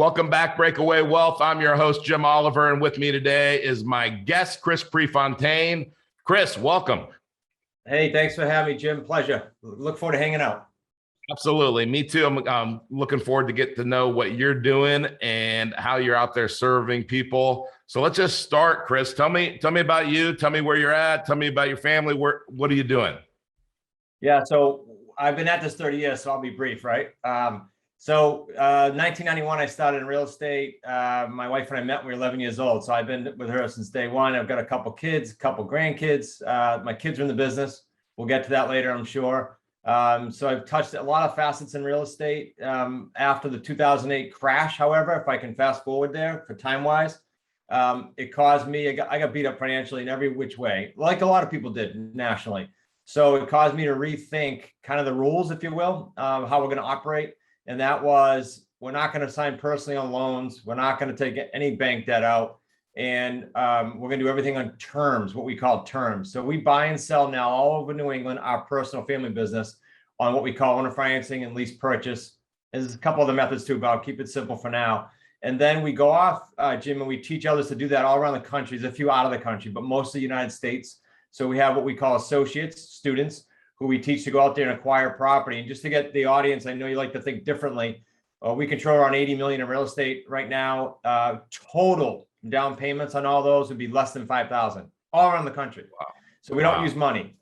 Welcome back, Breakaway Wealth. I'm your host, Jim Oliver, and with me today is my guest, Chris Prefontaine. Chris, welcome. Hey, thanks for having me, Jim. Pleasure. Look forward to hanging out. Absolutely. Me too. I'm looking forward to get to know what you're doing and how you're out there serving people. So let's just start, Chris. Tell me about you. Tell me where you're at. Tell me about your family. What are you doing? Yeah, so I've been at this 30 years, so I'll be brief, right? 1991, I started in real estate. My wife and I met when we were 11 years old. So I've been with her since day one. I've got a couple kids, a couple grandkids. My kids are in the business. We'll get to that later, I'm sure. So I've touched a lot of facets in real estate. After the 2008 crash, however, if I can fast forward there for time-wise, it caused me, I got beat up financially in every which way, like a lot of people did nationally. So it caused me to rethink kind of the rules, if you will, how we're going to operate. And that was, we're not going to sign personally on loans. We're not going to take any bank debt out. And we're going to do everything on terms, what we call terms. So we buy and sell now all over New England, our personal family business on what we call owner financing and lease purchase. There's a couple other methods too, but I'll keep it simple for now. And then we go off, Jim, and we teach others to do that all around the country. There's a few out of the country, but mostly the United States. So we have what we call associates, students, who we teach to go out there and acquire property. And just to get the audience, I know you like to think differently. We control around 80 million in real estate right now. Total down payments on all those would be less than 5,000 all around the country. Wow. So we don't use money.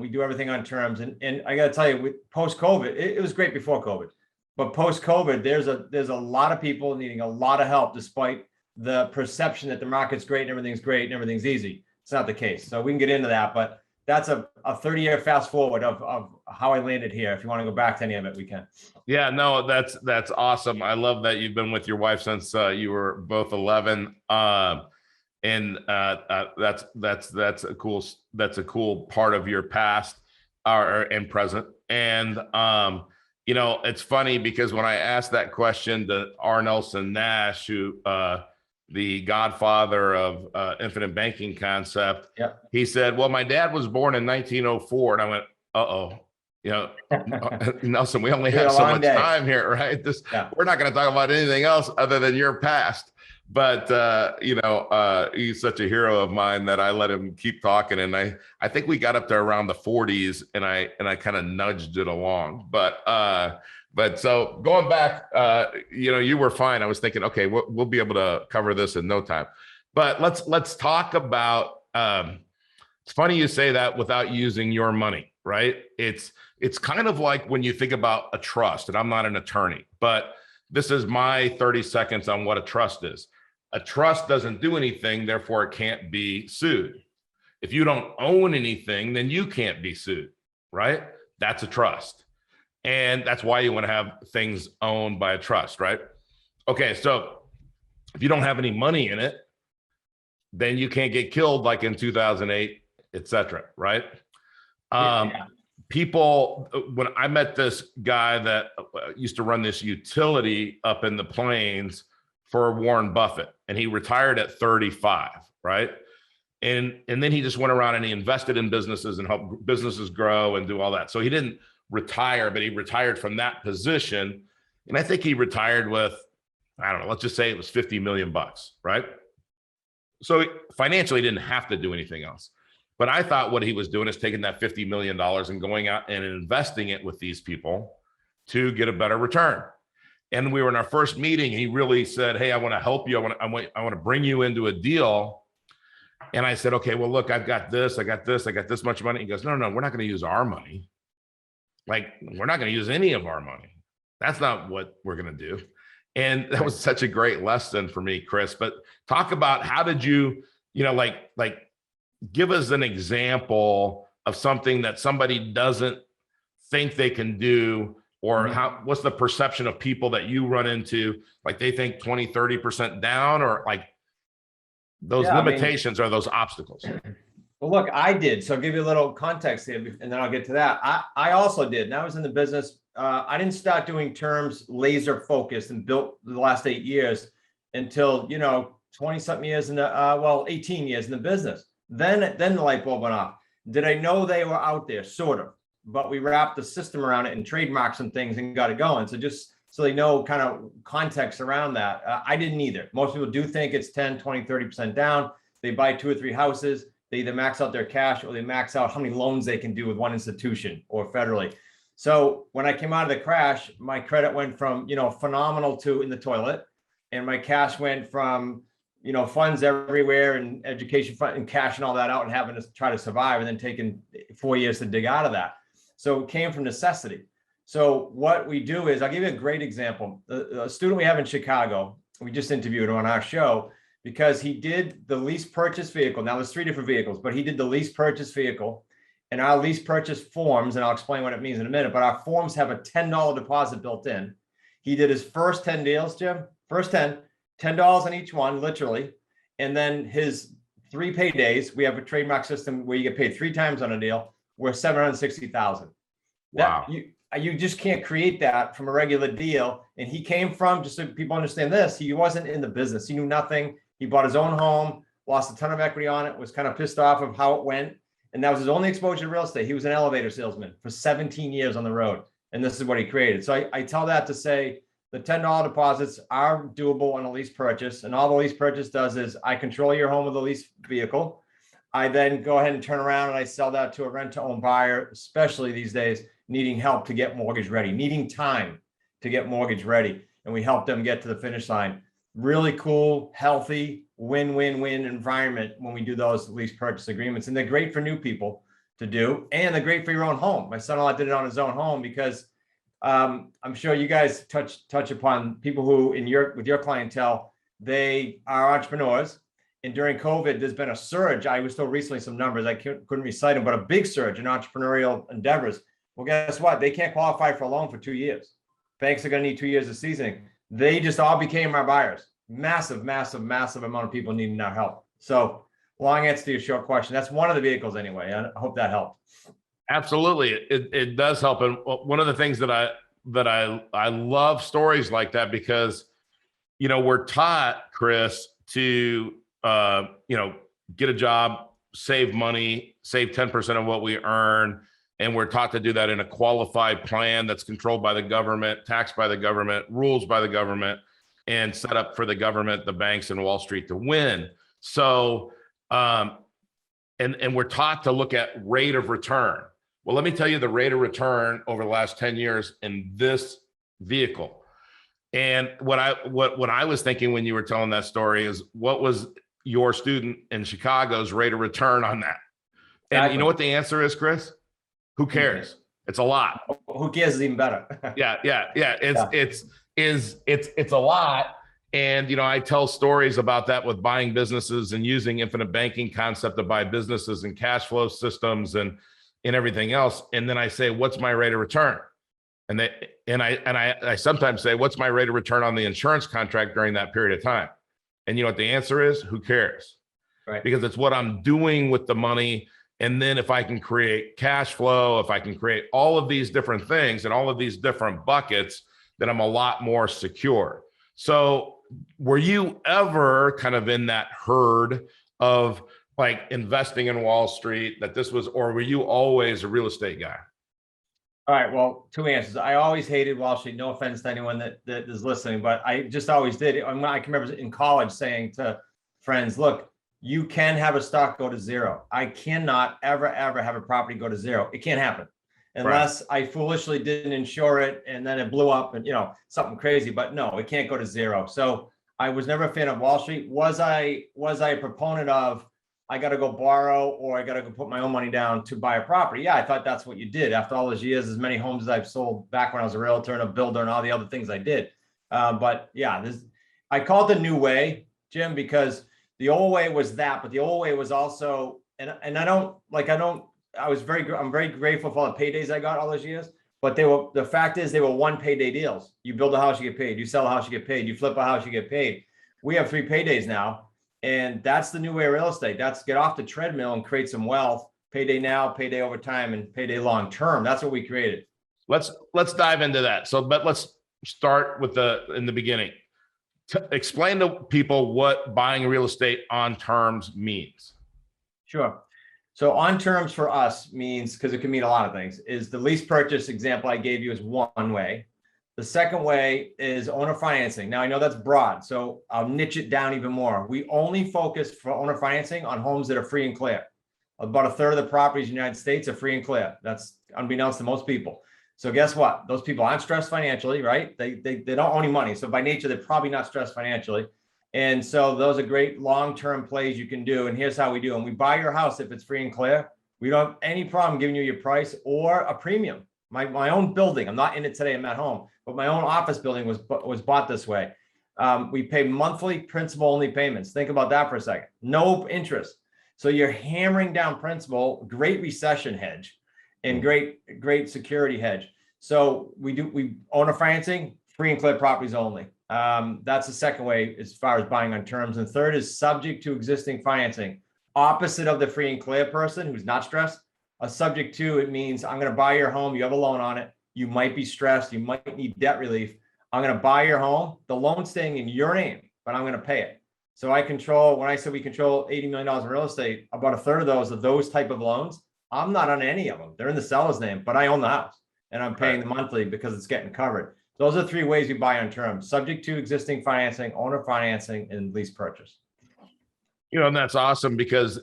We do everything on terms. And I got to tell you, with post-COVID, it was great before COVID, but post-COVID, there's a lot of people needing a lot of help, despite the perception that the market's great and everything's easy. It's not the case. So we can get into that, but that's a 30-year fast forward of how I landed here. If you want to go back to any of it, we can. Yeah, no, that's awesome. I love that you've been with your wife since you were both 11. And that's a cool part of your past and present. And it's funny because when I asked that question to R. Nelson Nash, who the godfather of infinite banking concept, yep, he said, well, my dad was born in 1904. And I went, Nelson, we only have so much time here, right? We're not going to talk about anything else other than your past. But, he's such a hero of mine that I let him keep talking. And I think we got up to around the 40s and I kind of nudged it along. But so going back, you were fine. I was thinking, okay, we'll be able to cover this in no time. But let's talk about, it's funny you say that without using your money, right? It's kind of like when you think about a trust, and I'm not an attorney, but this is my 30 seconds on what a trust is. A trust doesn't do anything, therefore it can't be sued. If you don't own anything, then you can't be sued, right? That's a trust. And that's why you want to have things owned by a trust, right? Okay, so if you don't have any money in it, then you can't get killed like in 2008, et cetera, right? People, when I met this guy that used to run this utility up in the plains for Warren Buffett, and he retired at 35, right? And then he just went around and he invested in businesses and helped businesses grow and do all that. So he didn't retire, but he retired from that position. And I think he retired with, I don't know, let's just say it was 50 million bucks, right? So financially, he didn't have to do anything else. But I thought what he was doing is taking that $50 million and going out and investing it with these people to get a better return. And we were in our first meeting. He really said, hey, I want to help you. I want to bring you into a deal. And I said, okay, well, look, I've got this, I got this much money. He goes, no, we're not going to use our money. Like, we're not going to use any of our money. That's not what we're going to do. And that was such a great lesson for me, Chris. But talk about how did you, give us an example of something that somebody doesn't think they can do, or what's the perception of people that you run into? Like they think 20, 30% down, or like those limitations are those obstacles. Well, look, I did. So I'll give you a little context here, and then I'll get to that. I also did. And I was in the business. I didn't start doing terms laser focused and built the last 8 years until, 20 something years 18 years in the business. Then the light bulb went off. Did I know they were out there? Sort of. But we wrapped the system around it and trademarked some things and got it going. So just so they know kind of context around that. I didn't either. Most people do think it's 10, 20, 30% down. They buy 2 or 3 houses. They either max out their cash or they max out how many loans they can do with one institution or federally. So when I came out of the crash, my credit went from, phenomenal to in the toilet, and my cash went from, funds everywhere and education fund and cashing all that out and having to try to survive, and then taking 4 years to dig out of that. So it came from necessity. So what we do is, I'll give you a great example. The student we have in Chicago, we just interviewed him on our show because he did the lease purchase vehicle. Now there's 3 different vehicles, but he did the lease purchase vehicle, and our lease purchase forms, and I'll explain what it means in a minute, but our forms have a $10 deposit built in. He did his first 10 deals, Jim, first $10 on each one, literally. And then his 3 paydays, we have a trademark system where you get paid 3 times on a deal, were $760,000. Wow. You just can't create that from a regular deal. And he came from, just so people understand this, he wasn't in the business. He knew nothing. He bought his own home, lost a ton of equity on it, was kind of pissed off of how it went. And that was his only exposure to real estate. He was an elevator salesman for 17 years on the road. And this is what he created. So I tell that to say the $10 deposits are doable on a lease purchase. And all the lease purchase does is I control your home with a lease vehicle. I then go ahead and turn around and I sell that to a rent-to-own buyer, especially these days, needing help to get mortgage ready, needing time to get mortgage ready. And we help them get to the finish line. Really cool, healthy, win-win-win environment when we do those lease purchase agreements. And they're great for new people to do. And they're great for your own home. My son-in-law did it on his own home because I'm sure you guys touch upon people who with your clientele, they are entrepreneurs. And during COVID, there's been a surge. I was told recently some numbers, I couldn't recite them, but a big surge in entrepreneurial endeavors. Well, guess what? They can't qualify for a loan for 2 years. Banks are going to need 2 years of seasoning. They just all became our buyers. Massive, massive, massive amount of people needing our help. So long answer to your short question. That's one of the vehicles anyway. I hope that helped. Absolutely. It does help. And one of the things that I love stories like that because, we're taught, Chris, to, get a job, save money, save 10% of what we earn. And we're taught to do that in a qualified plan that's controlled by the government, taxed by the government, rules by the government, and set up for the government, the banks, and Wall Street to win. So, and we're taught to look at rate of return. Well, let me tell you the rate of return over the last 10 years in this vehicle. And what I was thinking when you were telling that story is, what was your student in Chicago's rate of return on that? And you know what the answer is, Chris? Who cares? It's a lot. Who cares is even better. Yeah. It's a lot. And, I tell stories about that with buying businesses and using infinite banking concept to buy businesses and cash flow systems and everything else. And then I say, what's my rate of return? And I sometimes say, what's my rate of return on the insurance contract during that period of time? And you know what the answer is? Who cares? Right. Because it's what I'm doing with the money. And then if I can create cash flow, if I can create all of these different things and all of these different buckets, then I'm a lot more secure. So were you ever kind of in that herd of like investing in Wall Street or were you always a real estate guy? All right. Well, 2 answers. I always hated Wall Street. No offense to anyone that is listening, but I just always did. I can remember in college saying to friends, look, you can have a stock go to zero. I cannot ever have a property go to zero. It can't happen unless I foolishly didn't insure it and then it blew up and something crazy. But no, it can't go to zero. So I was never a fan of Wall Street. Was I a proponent of I got to go borrow or I got to go put my own money down to buy a property? Yeah, I thought that's what you did. After all those years, as many homes as I've sold back when I was a realtor and a builder and all the other things I did. But yeah, I call it the new way, Jim, because the old way was that, but the old way was also, and I'm very grateful for all the paydays I got all those years, but the fact is they were 1 payday deals. You build a house, you get paid. You sell a house, you get paid. You flip a house, you get paid. We have 3 paydays now. And that's the new way of real estate. That's get off the treadmill and create some wealth. Payday now, payday over time, and payday long term. That's what we created. Let's dive into that. But let's start in the beginning. Explain to people what buying real estate on terms means. Sure. So on terms for us means, because it can mean a lot of things, is the lease purchase example I gave you is one way. The second way is owner financing. Now, I know that's broad, so I'll niche it down even more. We only focus for owner financing on homes that are free and clear. About a third of the properties in the United States are free and clear. That's unbeknownst to most people. So guess what? Those people aren't stressed financially, right? They don't owe any money. So by nature, they're probably not stressed financially. And so those are great long-term plays you can do. And here's how we do them. We buy your house if it's free and clear. We don't have any problem giving you your price or a premium. My own building, I'm not in it today, I'm at home, but my own office building was bought this way. We pay monthly principal only payments. Think about that for a second. No interest. So you're hammering down principal, great recession hedge and great security hedge. So we owner financing, free and clear properties only. That's the second way as far as buying on terms. And third is subject to existing financing. Opposite of the free and clear person who's not stressed. A subject to, it means I'm going to buy your home. You have a loan on it. You might be stressed. You might need debt relief. I'm going to buy your home. The loan's staying in your name, but I'm going to pay it. So I control, when I said we control $80 million in real estate, about a third of those type of loans, I'm not on any of them. They're in the seller's name, but I own the house and I'm paying the monthly because it's getting covered. Those are three ways we buy on terms: subject to existing financing, owner financing, and lease purchase. And that's awesome because,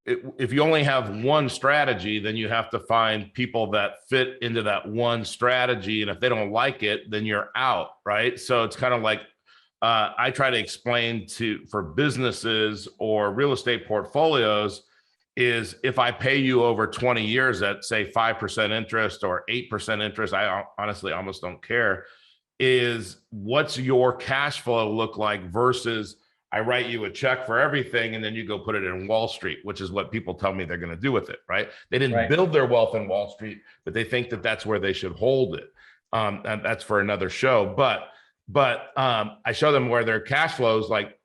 if you only have one strategy, then you have to find people that fit into that one strategy. And if they don't like it, then you're out, right? So it's kind of like, I try to explain for businesses or real estate portfolios is if I pay you over 20 years at say 5% interest or 8% interest, I honestly almost don't care, is what's your cash flow look like versus I write you a check for everything and then you go put it in Wall Street, which is what people tell me they're going to do with it, right? They didn't build their wealth in Wall Street, but they think that that's where they should hold it. And that's for another show. But I show them where their cash flows like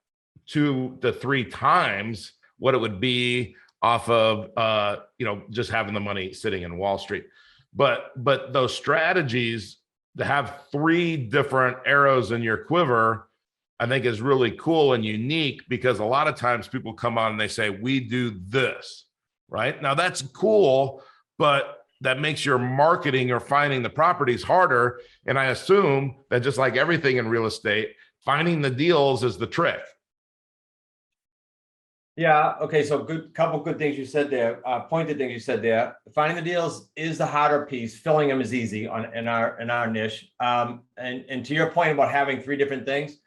2 to 3 times what it would be off of, just having the money sitting in Wall Street. But those strategies to have 3 different arrows in your quiver, I think is really cool and unique because a lot of times people come on and they say, we do this, right? Now that's cool, but that makes your marketing or finding the properties harder. And I assume that just like everything in real estate, finding the deals is the trick. Yeah. Okay. So couple good things you said there. Pointed things you said there. Finding the deals is the harder piece. Filling them is easy in our niche. And to your point about having 3 different things,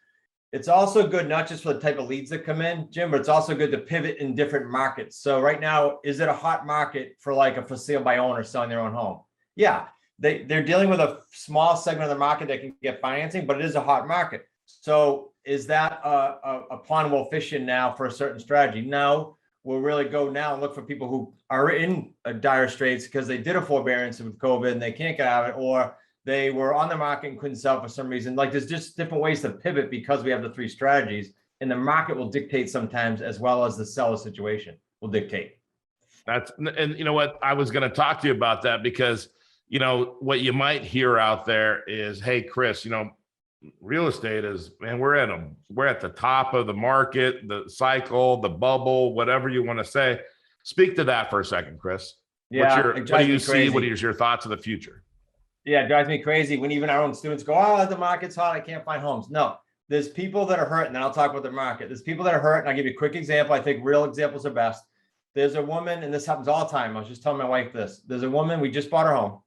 it's also good, not just for the type of leads that come in, Jim, but it's also good to pivot in different markets. So right now, is it a hot market for like a for sale by owner selling their own home? Yeah, they're dealing with a small segment of the market that can get financing, but it is a hot market. So is that a pond we'll fish in now for a certain strategy? No, we'll really go now and look for people who are in dire straits because they did a forbearance with COVID and they can't get out of it, or they were on the market and couldn't sell for some reason. Like there's just different ways to pivot because we have the 3 strategies, and the market will dictate sometimes as well as the seller situation will dictate. And you know what, I was going to talk to you about that because, what you might hear out there is, hey, Chris, real estate is, man, we're at the top of the market, the cycle, the bubble, whatever you want to say. Speak to that for a second, Chris. Yeah. What do you see? What is your thoughts of the future? Yeah, it drives me crazy when even our own students go, oh, the market's hot, I can't find homes. No, there's people that are hurt, and then I'll talk about the market. There's people that are hurt, and I'll give you a quick example. I think real examples are best. There's a woman, and this happens all the time. I was just telling my wife this. There's a woman, we just bought her home.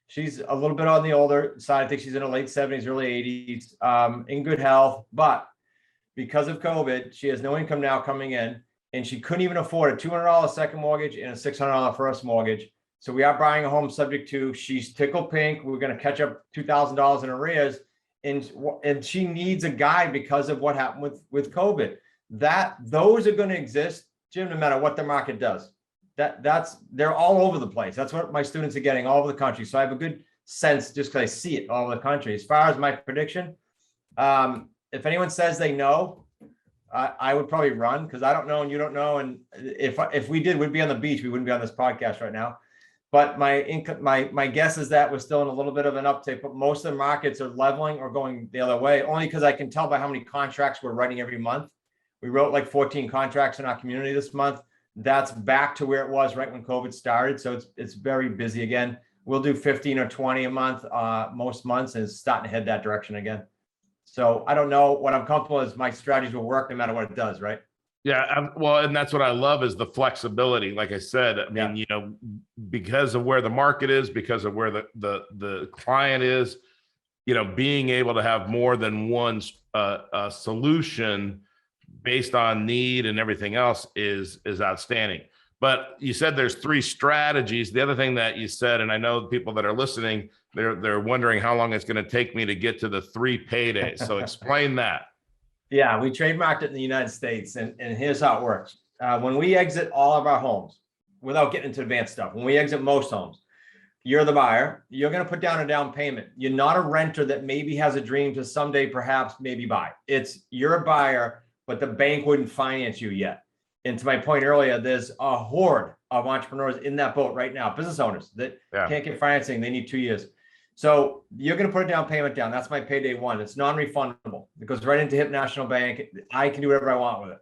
She's a little bit on the older side. I think she's in her late 70s, early 80s, in good health. But because of COVID, she has no income now coming in, and she couldn't even afford a $200 second mortgage and a $600 first mortgage. So we are buying a home subject to, she's tickled pink. We're going to catch up $2,000 in arrears. And she needs a guide because of what happened with COVID. Those are going to exist, Jim, no matter what the market does. They're all over the place. That's what my students are getting all over the country. So I have a good sense just because I see it all over the country. As far as my prediction, if anyone says they know, I would probably run because I don't know and you don't know. And if we did, we'd be on the beach. We wouldn't be on this podcast right now. But my guess is that we're still in a little bit of an uptick, but most of the markets are leveling or going the other way, only because I can tell by how many contracts we're writing every month. We wrote like 14 contracts in our community this month. That's back to where it was right when COVID started. So it's very busy again. we'll do 15 or 20 a month, most months, and it's starting to head that direction again. So I don't know. What I'm comfortable is my strategies will work no matter what it does, right? Yeah, well, and that's what I love is the flexibility. Like I said, I mean, you know, because of where the market is, because of where the client is, you know, being able to have more than one solution based on need and everything else is outstanding. But you said there's 3 strategies. The other thing that you said, and I know the people that are listening, they're wondering how long it's going to take me to get to the 3 paydays. So explain that. Yeah, we trademarked it in the United States, and here's how it works. When we exit all of our homes, without getting into advanced stuff, when we exit most homes, you're the buyer, you're going to put down a down payment. You're not a renter that maybe has a dream to someday perhaps maybe buy. You're a buyer, but the bank wouldn't finance you yet. And to my point earlier, there's a horde of entrepreneurs in that boat right now, business owners that can't get financing. They need 2 years. So you're going to put a down payment down. That's my payday 1. It's non-refundable. It goes right into Hip National Bank. I can do whatever I want with it.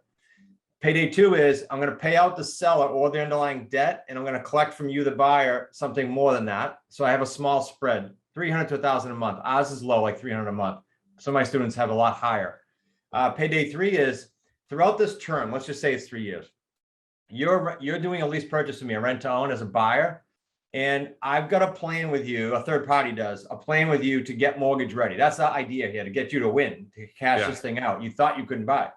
Payday 2 is I'm going to pay out the seller or the underlying debt, and I'm going to collect from you, the buyer, something more than that. So I have a small spread, $300 to $1,000 a month. Ours is low, like $300 a month. Some of my students have a lot higher. Payday 3 is throughout this term. Let's just say it's 3 years. You're doing a lease purchase with me, a rent to own as a buyer. And I've got a plan with you, a third party does, a plan with you to get mortgage ready. That's the idea here, to get you to win, to cash this thing out. You thought you couldn't buy.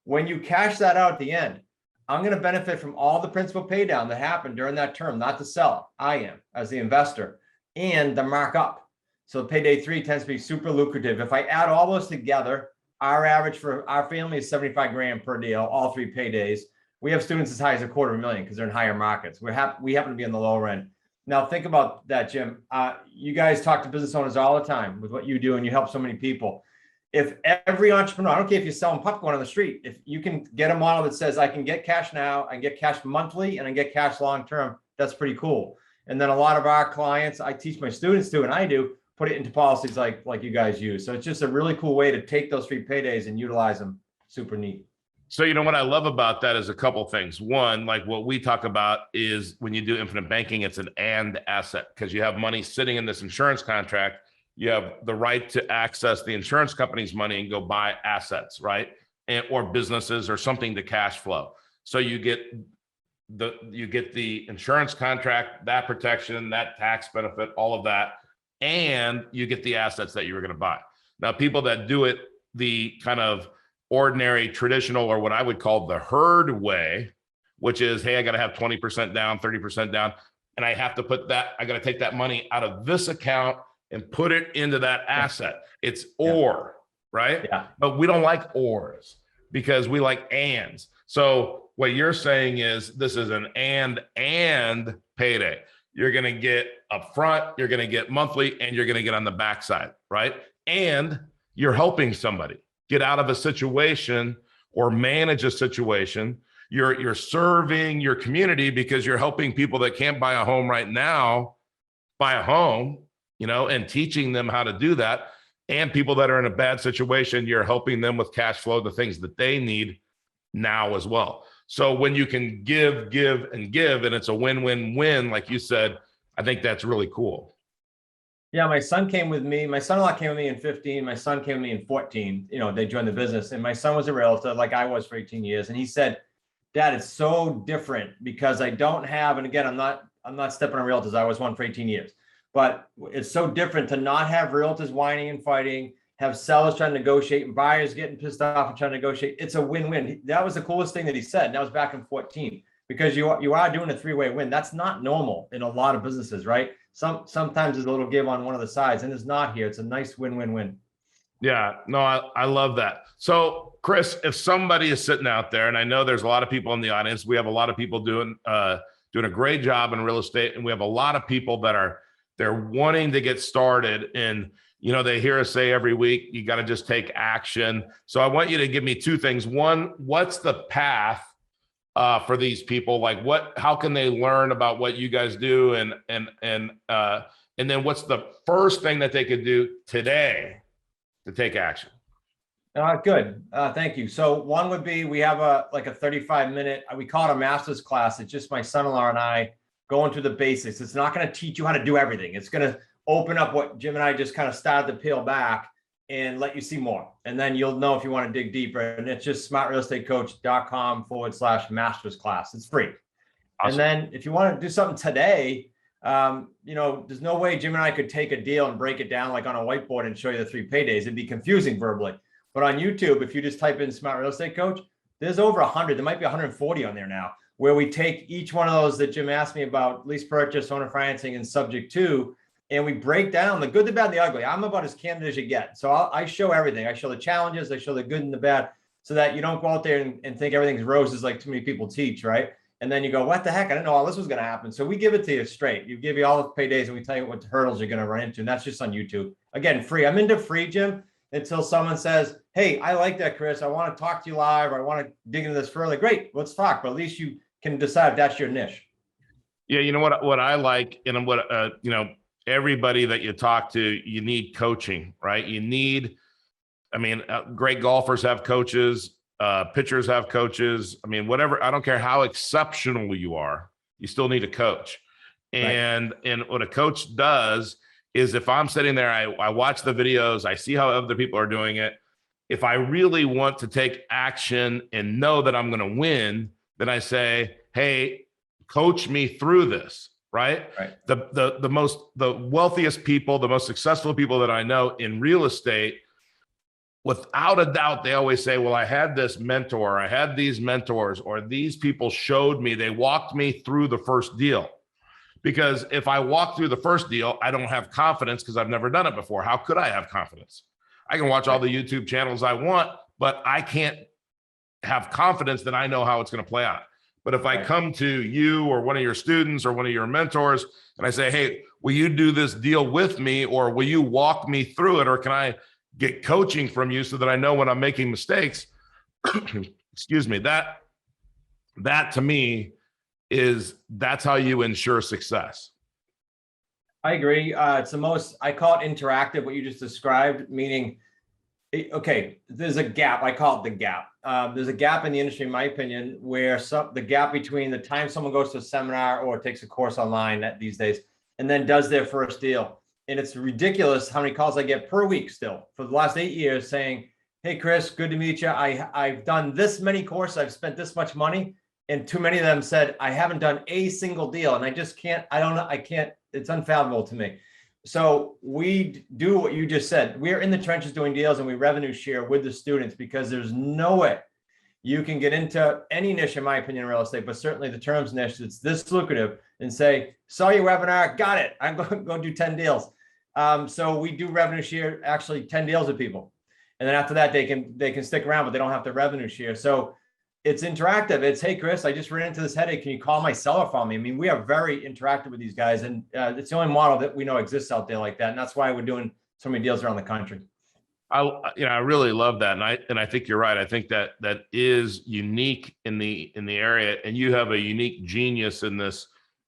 When you cash that out at the end, I'm going to benefit from all the principal pay down that happened during that term, not the seller. I am, as the investor, and the markup. So payday 3 tends to be super lucrative. If I add all those together, our average for our family is 75 grand per deal, all 3 paydays. We have students as high as $250,000 because they're in higher markets. We happen to be in the lower end. Now think about that, Jim. You guys talk to business owners all the time with what you do, and you help so many people. If every entrepreneur, I don't care if you're selling popcorn on the street, if you can get a model that says I can get cash now, I can get cash monthly, and I can get cash long-term, that's pretty cool. And then a lot of our clients, I teach my students to, and I do, put it into policies like you guys use. So it's just a really cool way to take those 3 paydays and utilize them. Super neat. So, you know, what I love about that is a couple things. One, like what we talk about is when you do infinite banking, it's an and asset, because you have money sitting in this insurance contract. You have the right to access the insurance company's money and go buy assets, right? Or businesses or something to cash flow. So you get the insurance contract, that protection, that tax benefit, all of that, and you get the assets that you were going to buy. Now, people that do it the kind of ordinary, traditional, or what I would call the herd way, which is, hey, I got to have 20% down, 30% down, and I have to I got to take that money out of this account and put it into that asset. It's or, right? Yeah. But we don't like ors because we like ands. So what you're saying is this is an and payday. You're going to get upfront, you're going to get monthly, and you're going to get on the backside, right? And you're helping somebody get out of a situation or manage a situation. You're serving your community because you're helping people that can't buy a home right now buy a home, you know, and teaching them how to do that. And people that are in a bad situation, you're helping them with cash flow, the things that they need now as well. So when you can give, and it's a win-win-win, like you said, I think that's really cool. Yeah, my son came with me. My son-in-law came with me in 15. My son came with me in 14. You know, they joined the business, and my son was a realtor like I was for 18 years. And he said, Dad, it's so different because I don't have, and again, I'm not stepping on realtors. I was one for 18 years, but it's so different to not have realtors whining and fighting, have sellers trying to negotiate and buyers getting pissed off and trying to negotiate. It's a win-win. That was the coolest thing that he said. And that was back in 14, because you are doing a 3-way win. That's not normal in a lot of businesses, right? Sometimes there's a little give on one of the sides, and it's not here. It's a nice win-win-win. Yeah, no, I love that. So Chris, if somebody is sitting out there, and I know there's a lot of people in the audience, we have a lot of people doing a great job in real estate. And we have a lot of people that they're wanting to get started, and, you know, they hear us say every week, you got to just take action. So I want you to give me 2 things. One, what's the path for these people? Like how can they learn about what you guys do? And then what's the first thing that they could do today to take action? Good. Thank you. So one would be, we have a 35-minute, we call it a master's class. It's just my son-in-law and I going through the basics. It's not going to teach you how to do everything. It's going to open up what Jim and I just kind of started to peel back and let you see more. And then you'll know if you want to dig deeper. And it's just smartrealestatecoach.com/masters class. It's free. Awesome. And then if you want to do something today, there's no way Jim and I could take a deal and break it down like on a whiteboard and show you the 3 paydays. It'd be confusing verbally. But on YouTube, if you just type in Smart Real Estate Coach, there's over 100. There might be 140 on there now, where we take each one of those that Jim asked me about: lease purchase, owner financing, and subject to, and we break down the good, the bad, and the ugly. I'm about as candid as you get. So I show everything. I show the challenges. I show the good and the bad, so that you don't go out there and think everything's roses like too many people teach, right? And then you go, what the heck? I didn't know all this was going to happen. So we give it to you straight. We give you all the paydays, and we tell you what hurdles you're going to run into. And that's just on YouTube. Again, free. I'm into free, Jim, until someone says, hey, I like that, Chris. I want to talk to you live, or I want to dig into this further. Great, let's talk. But at least you can decide if that's your niche. Yeah, you know what I like, and what everybody that you talk to, you need coaching, right? You need, great golfers have coaches, pitchers have coaches. Whatever, I don't care how exceptional you are, you still need a coach. And what a coach does is, if I'm sitting there, I watch the videos, I see how other people are doing it. If I really want to take action and know that I'm going to win, then I say, hey, coach me through this, right? The wealthiest people, the most successful people that I know in real estate, without a doubt, they always say, well, I had this mentor, I had these mentors, or these people showed me, they walked me through the first deal. Because if I walk through the first deal, I don't have confidence because I've never done it before. How could I have confidence? I can watch all the YouTube channels I want, but I can't have confidence that I know how it's going to play out. But if I come to you or one of your students or one of your mentors and I say, hey, will you do this deal with me, or will you walk me through it, or can I get coaching from you so that I know when I'm making mistakes? Excuse me, that to me that's how you ensure success. I agree. It's the most, I call it interactive, what you just described, meaning, okay, there's a gap. I call it the gap. There's a gap in the industry, in my opinion, where the gap between the time someone goes to a seminar or takes a course online these days, and then does their first deal. And it's ridiculous how many calls I get per week still for the last 8 years saying, hey, Chris, good to meet you. I've done this many courses. I've spent this much money. And too many of them said, I haven't done a single deal. And I just can't, it's unfathomable to me. So we do what you just said. We're in the trenches doing deals, and we revenue share with the students, because there's no way you can get into any niche, in my opinion, in real estate, but certainly the terms niche that's this lucrative, and say, saw your webinar, got it, I'm going to go do 10 deals. So we do revenue share, actually 10 deals with people. And then after that, they can stick around, but they don't have to revenue share. So it's interactive. It's, hey, Chris, I just ran into this headache. Can you call my seller for me? We are very interactive with these guys, and it's the only model that we know exists out there like that. And that's why we're doing so many deals around the country. I really love that. And I think you're right. I think that is unique in the area, and you have a unique genius in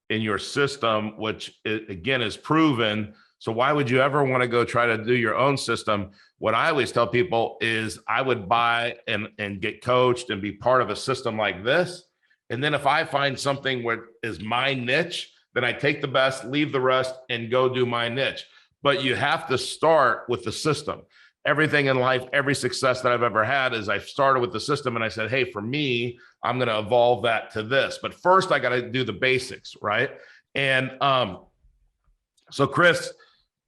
your system, which again is proven. So why would you ever want to go try to do your own system? What I always tell people is I would buy and get coached and be part of a system like this. And then if I find something where is my niche, then I take the best, leave the rest, and go do my niche. But you have to start with the system. Everything in life, every success that I've ever had is I started with the system, and I said, hey, for me, I'm going to evolve that to this. But first I got to do the basics, right? And so Chris,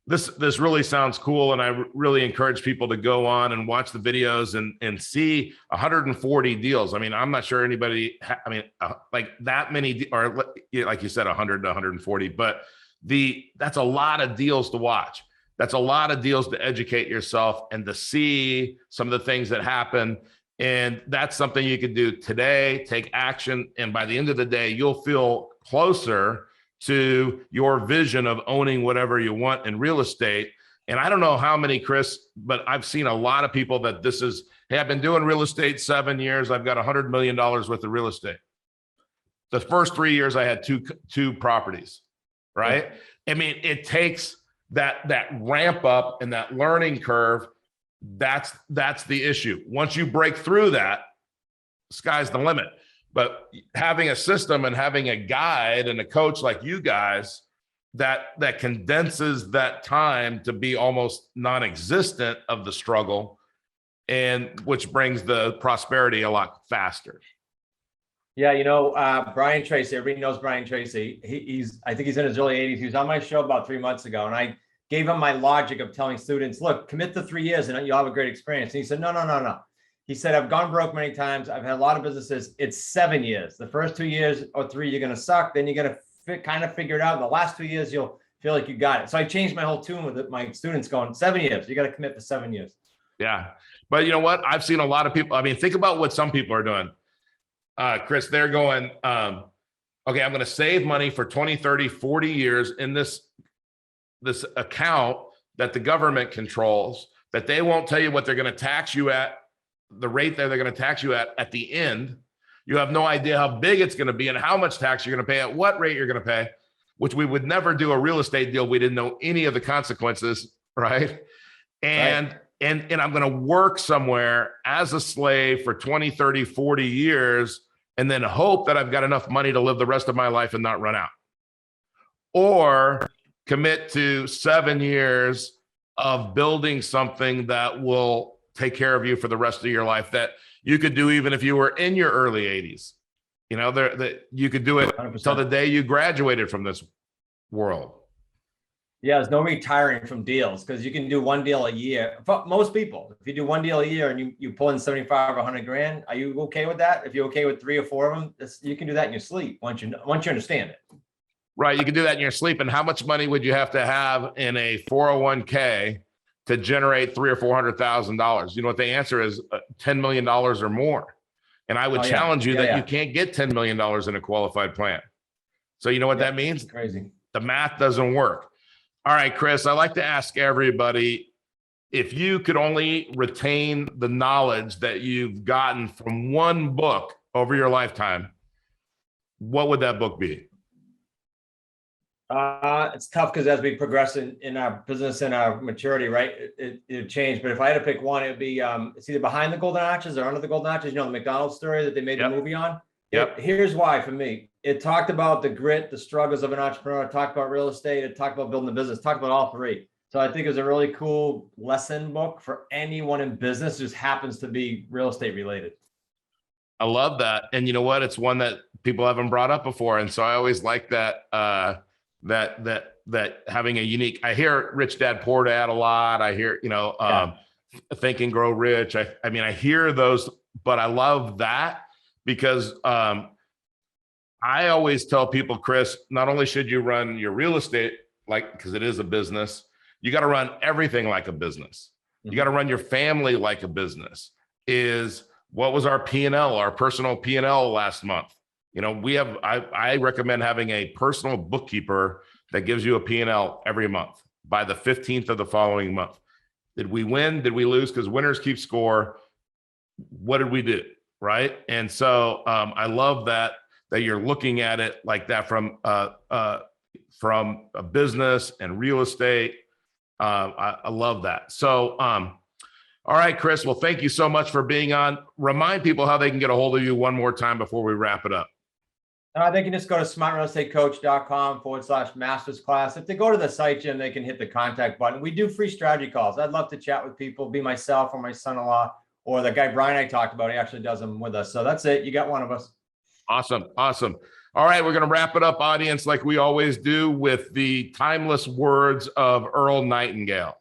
this really sounds cool, and I really encourage people to go on and watch the videos and see 140 deals. I'm not sure anybody, like that many, or like you said, 100 to 140, but that's a lot of deals to watch. That's a lot of deals to educate yourself and to see some of the things that happen. And that's something you could do today, take action. And by the end of the day, you'll feel closer to your vision of owning whatever you want in real estate. And I don't know how many, Chris, but I've seen a lot of people that this is, hey, I've been doing real estate 7 years. I've got $100 million worth of real estate. The first 3 years I had two properties, right? It takes that ramp up and that learning curve. That's the issue. Once you break through that, sky's the limit. But having a system and having a guide and a coach like you guys that condenses that time to be almost non-existent of the struggle, and which brings the prosperity a lot faster. Yeah, Brian Tracy, everybody knows Brian Tracy. I think he's in his early 80s. He was on my show about 3 months ago, and I gave him my logic of telling students, look, commit to 3 years and you'll have a great experience. And he said, no. He said, I've gone broke many times. I've had a lot of businesses. It's 7 years. The first 2 years or 3, you're going to suck. Then you're going to kind of figure it out. In the last 2 years, you'll feel like you got it. So I changed my whole tune with it. My students going 7 years. You got to commit for 7 years. Yeah. But you know what? I've seen a lot of people. I mean, think about what some people are doing. Chris, they're going, okay, I'm going to save money for 20, 30, 40 years in this account that the government controls, that they won't tell you what they're going to tax you at, the rate that they're going to tax you at the end. You have no idea how big it's going to be and how much tax you're going to pay, at what rate you're going to pay, which we would never do a real estate deal. We didn't know any of the consequences, right? And I'm going to work somewhere as a slave for 20, 30, 40 years and then hope that I've got enough money to live the rest of my life and not run out. Or commit to 7 years of building something that will take care of you for the rest of your life, that you could do even if you were in your early 80s. You could do it 100%. Until the day you graduated from this world. Yeah, there's no retiring from deals, because you can do one deal a year. For most people, if you do one deal a year and you pull in 75 or 100 grand, are you okay with that? If you're okay with 3 or 4 of them, you can do that in your sleep once you understand it. Right, you can do that in your sleep. And how much money would you have to have in a 401k to generate $300,000 or $400,000? You know what the answer is? $10 million or more. And I would challenge you that you can't get $10 million in a qualified plan. So you know what that means? Crazy. The math doesn't work. All right, Chris, I like to ask everybody, if you could only retain the knowledge that you've gotten from one book over your lifetime, what would that book be? It's tough because as we progress in our business and our maturity, right, it changed. But if I had to pick one, it would be it's either Behind the Golden Arches or Under the Golden Arches. The McDonald's story that they made the movie on. Here's why for me. It talked about the grit, the struggles of an entrepreneur. It talked about real estate. It talked about building a business. It talked about all three. So I think it was a really cool lesson book for anyone in business. It just happens to be real estate related. I love that. And you know what? It's one that people haven't brought up before. And so I always like that, that having a unique, I hear Rich Dad Poor Dad a lot. I hear, Think and Grow Rich. I mean, I hear those, but I love that because I always tell people, Chris, not only should you run your real estate because it is a business, you got to run everything like a business. Mm-hmm. You got to run your family like a business. What was our P&L, our personal P&L last month? I recommend having a personal bookkeeper that gives you a P&L every month by the 15th of the following month. Did we win? Did we lose? Because winners keep score. What did we do? Right. And so I love that you're looking at it like that from a business and real estate. I love that. So, all right, Chris. Well, thank you so much for being on. Remind people how they can get a hold of you one more time before we wrap it up. They can just go to smartrealestatecoach.com/masters class. If they go to the site, Jim, they can hit the contact button. We do free strategy calls. I'd love to chat with people, be myself or my son-in-law or the guy Brian I talked about. He actually does them with us. So that's it. You got one of us. Awesome. All right, we're going to wrap it up, audience, like we always do with the timeless words of Earl Nightingale.